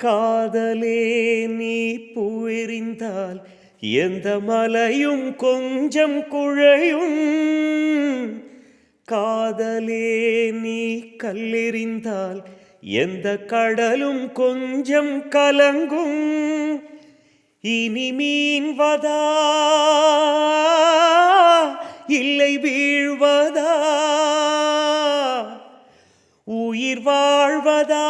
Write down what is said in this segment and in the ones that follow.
காதலே நீ பூவெறிந்தால் எந்த மலையும் கொஞ்சம் குழையும். காதலே நீ கல்லெறிந்தால் எந்த கடலும் கொஞ்சம் கலங்கும். இனி மீன்வதா இல்லை வீழ்வதா, உயிர் வாழ்வதா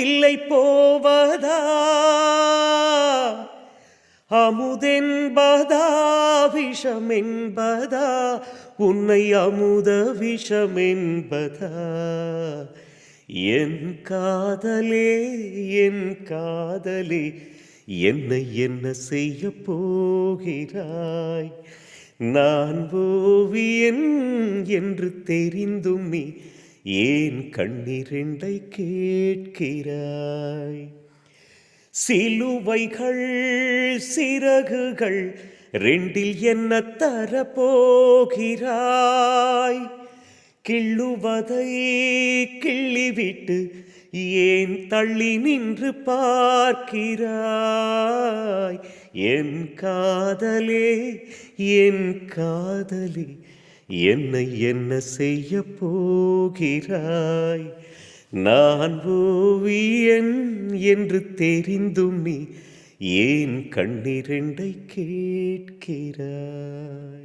இல்லை போவதா, அமுதென்பதா விஷமென்பதா, உன்னை அமுத விஷமென்பதா. என் காதலே என் காதலே, என்னை என்ன செய்ய போகிறாய்? நான் ஓவியன் என்று தெரிந்தும் நீ ஏன் கண்ணிரண்டை கேட்கிறாய்? சிலுவைகள் சிறகுகள் ரெண்டில் என்ன தரப்போகிறாய்? கிள்ளுவதை கிள்ளிவிட்டு ஏன் தள்ளி நின்று பார்க்கிறாய்? என் காதலே என் காதலே, என்னை என்ன செய்ய போகிறாய்? நான் ஓவியன் என்று தெரிந்தும் நீ ஏன் கண்ணிரண்டை கேட்கிறாய்?